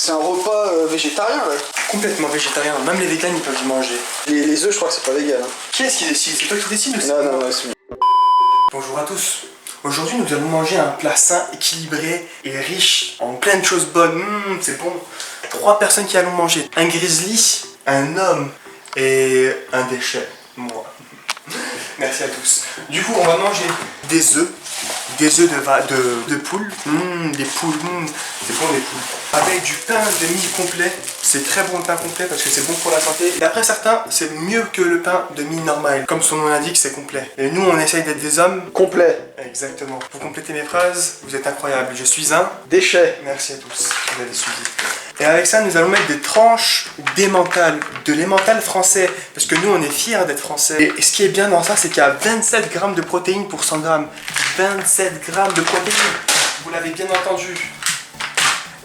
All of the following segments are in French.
C'est un repas végétarien là. Complètement végétarien, même les véganes ils peuvent y manger. Les œufs, je crois que c'est pas vegan. Hein. Qui est-ce qui décide? C'est toi qui décides ou c'est Non, moi? non, non, c'est... Bonjour à tous. Aujourd'hui nous allons manger un plat sain, équilibré et riche en plein de choses bonnes. C'est bon. 3 personnes qui allons manger. Un grizzly, un homme et un déchet. Moi. Merci à tous. Du coup on va manger des œufs. Des œufs de poule, des poules, c'est bon les poules. Avec du pain de mie complet, c'est très bon le pain complet parce que c'est bon pour la santé. D'après certains, c'est mieux que le pain de mie normal. Comme son nom l'indique, c'est complet. Et nous, on essaye d'être des hommes complet. Exactement. Pour compléter mes phrases, vous êtes incroyables. Je suis un déchet. Merci à tous, vous avez suivi. Et avec ça, nous allons mettre des tranches d'emmental, de l'emmental français, parce que nous, on est fiers d'être français. Et ce qui est bien dans ça, c'est qu'il y a 27 grammes de protéines pour 100 grammes. 27 grammes de protéines, vous l'avez bien entendu.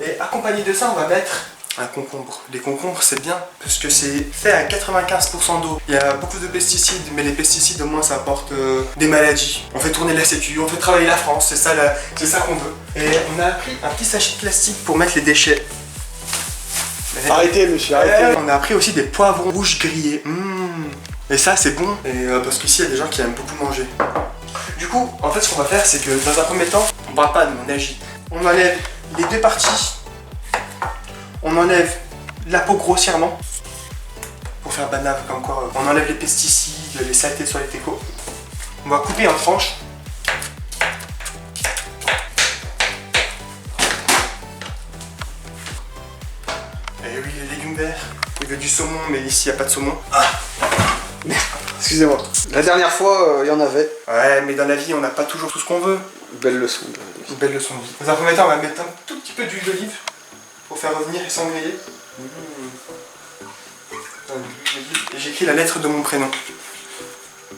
Et accompagné de ça, on va mettre un concombre. Les concombres, c'est bien, parce que c'est fait à 95% d'eau. Il y a beaucoup de pesticides, mais les pesticides, au moins, ça apporte des maladies. On fait tourner la sécu, on fait travailler la France, c'est ça qu'on veut. Et on a pris un petit sachet de plastique pour mettre les déchets. Arrêtez monsieur, arrêtez. On a pris aussi des poivrons rouges grillés. Et ça c'est bon, et parce qu'ici il y a des gens qui aiment beaucoup manger. Du coup, en fait ce qu'on va faire c'est que dans un premier temps, on va pas, on agit. On enlève les 2 parties. On enlève la peau grossièrement. Pour faire banave comme quoi. On enlève les pesticides, les saletés sur les técos. On va couper en tranches. Et oui, les légumes verts. Il veut du saumon, mais ici il n'y a pas de saumon. Excusez-moi. La dernière fois, il y en avait. Ouais, mais dans la vie, on n'a pas toujours tout ce qu'on veut. Belle leçon. Une belle leçon de vie. Dans un premier temps, on va mettre un tout petit peu d'huile d'olive pour faire revenir et sans griller. Et j'écris la lettre de mon prénom.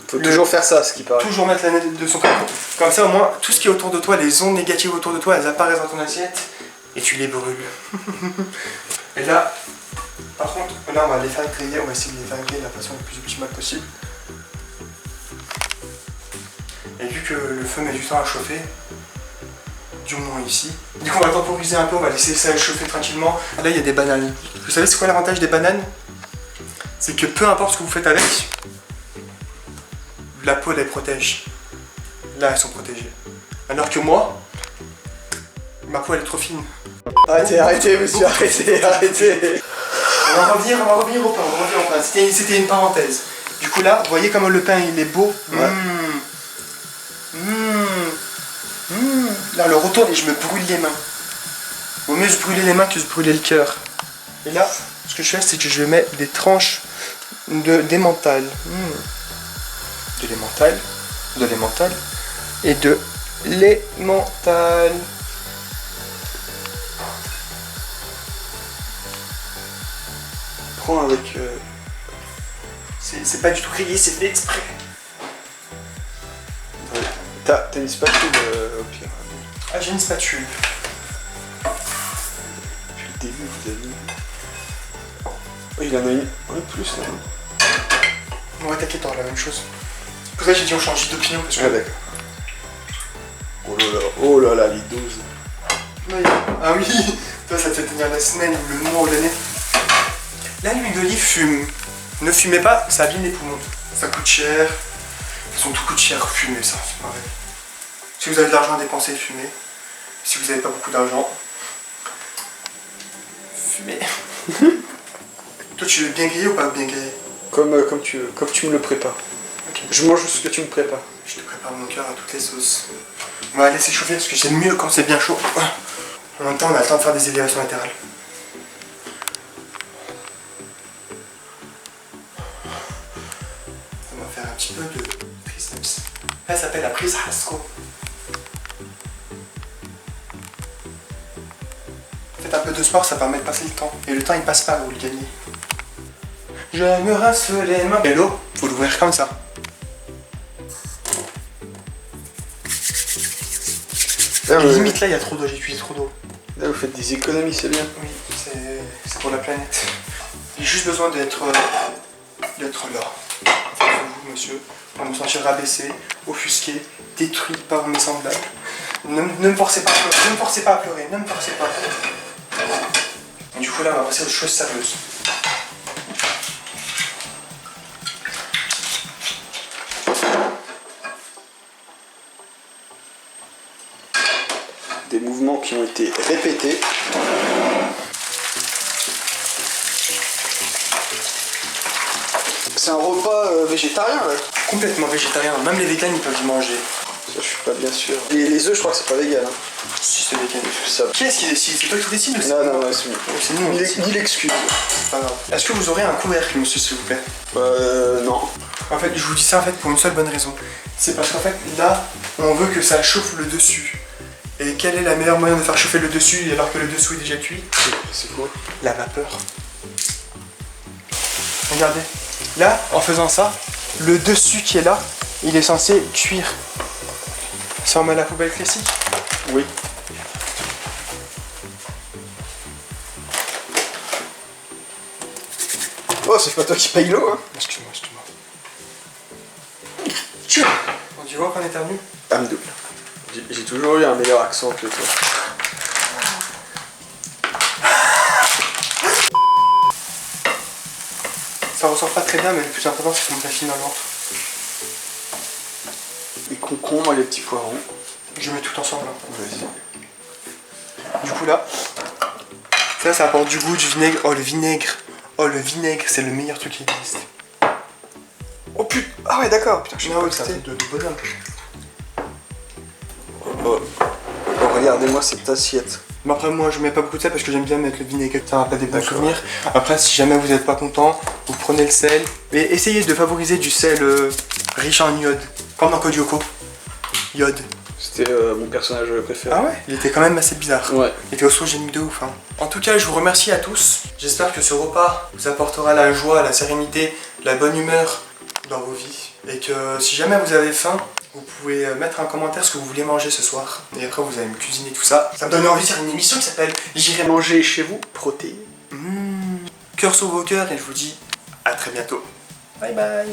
Faut toujours faire ça, ce qui paraît. Toujours mettre la lettre de son prénom. Comme ça, au moins, tout ce qui est autour de toi, les ondes négatives autour de toi, elles apparaissent dans ton assiette et tu les brûles. Et là, par contre, là, on va les faire griller. On va essayer de les faire griller de la façon la plus optimale possible. Et vu que le feu met du temps à chauffer, du moins ici, du coup on va temporiser un peu, on va laisser ça chauffer tranquillement. Là il y a des bananes. Vous savez c'est quoi l'avantage des bananes? C'est que peu importe ce que vous faites avec, la peau elle les protège. Là elles sont protégées. Alors que moi, ma peau elle est trop fine. Arrêtez monsieur, arrêtez. On va revenir au pain, c'était une parenthèse. Du coup là, vous voyez comment le pain il est beau. Ouais. Là, le retourne et je me brûle les mains. Vaut mieux se brûler les mains que se brûler le cœur. Et là, ce que je fais, c'est que je mets des tranches d'emmental. De l'emmental et de l'emmental. Prends avec... C'est pas du tout grillé, c'est fait exprès. T'as une spatule au pire. Ah, j'ai une spatule. Depuis le début, vous avez mis... Oh, il en a une de plus là. Ouais, t'inquiète, on a la même chose. Pour ça, j'ai dit on change d'opinion parce que... Ah d'accord. Oh là là, les doses. Oui. Ah oui, toi ça te fait tenir la semaine ou le mois ou l'année. Là, l'huile d'olive fume. Ne fumez pas, ça abîme les poumons. Ça coûte cher. Tout coûte cher, fumez ça, c'est pareil. Si vous avez de l'argent à dépenser, fumez. Si vous n'avez pas beaucoup d'argent, fumez. Toi, tu veux bien griller ou pas bien griller? Comme tu veux, comme tu me le prépares. Okay. Je mange ce que tu me prépares. Je te prépare mon cœur à toutes les sauces. On va laisser chauffer parce que c'est mieux quand c'est bien chaud. En même temps, on a le temps de faire des élévations latérales. On va faire un petit peu de triceps. Elle s'appelle la prise Hasco. Faites un peu de sport, ça permet de passer le temps. Et le temps il passe pas, vous le gagnez. Je me rince les mains. Et l'eau, faut l'ouvrir comme ça. Là, limite là, il y a trop d'eau, j'ai utilisé trop d'eau. Là, vous faites des économies, c'est bien. Oui, c'est pour la planète. J'ai juste besoin d'être là. Vous, monsieur, pour me sentir rabaissé, offusqué, détruit par mes semblables. Ne me forcez pas à pleurer, ne me forcez pas à pleurer, ne me forcez pas. coup là, on va passer aux choses sérieuses. Des mouvements qui ont été répétés. C'est un repas végétarien, ouais. Complètement végétarien, même les véganes ils peuvent y manger. Ça, je suis pas bien sûr. Et les œufs, je crois que c'est pas vegan. Hein. Si c'est vegan. Ça... Qui est-ce qui décide? C'est toi qui décides ou c'est Non, c'est nous. ni l'excuse. C'est pas grave. Est-ce que vous aurez un couvercle, monsieur, s'il vous plaît? Non. En fait, je vous dis ça en fait pour une seule bonne raison. C'est parce qu'en fait, là, on veut que ça chauffe le dessus. Et quel est le meilleur moyen de faire chauffer le dessus alors que le dessous est déjà cuit? C'est quoi? La vapeur. Regardez. Là, en faisant ça, le dessus qui est là, il est censé cuire. Ça en met à la poubelle classique? Oui. Oh, c'est pas toi qui paye l'eau, hein? Excuse-moi. Tiens! On dit quoi qu'on éternue? Amdoul. J'ai toujours eu un meilleur accent que toi. Ça ressort pas très bien, mais le plus important c'est qu'on me l'affine dans l'ordre. Les concombres et les petits poivrons. Je mets tout ensemble. Hein. Vas-y. Du coup là, ça apporte du goût, du vinaigre. Oh le vinaigre, c'est le meilleur truc qui existe. Oh putain. Ah ouais, d'accord. Putain, je suis Non, pas c'est un truc de bonhomme. Oh, regardez-moi cette assiette. Mais après moi je mets pas beaucoup de sel parce que j'aime bien mettre le vinaigre, ça rappelle des bons souvenirs. Après si jamais vous n'êtes pas content, vous prenez le sel. Mais essayez de favoriser du sel riche en iode, comme dans Code Lyoko. Iode. C'était mon personnage préféré. Ah ouais? Il était quand même assez bizarre. Ouais. Il était ostrogénique de ouf. Hein. En tout cas je vous remercie à tous. J'espère que ce repas vous apportera la joie, la sérénité, la bonne humeur dans vos vies. Et que si jamais vous avez faim, vous pouvez mettre un commentaire ce que vous voulez manger ce soir. Et après vous allez me cuisiner tout ça. Ça me donne envie de faire une émission qui s'appelle J'irai manger chez vous, protéines. Cœur sur vos cœurs et je vous dis à très bientôt. Bye bye.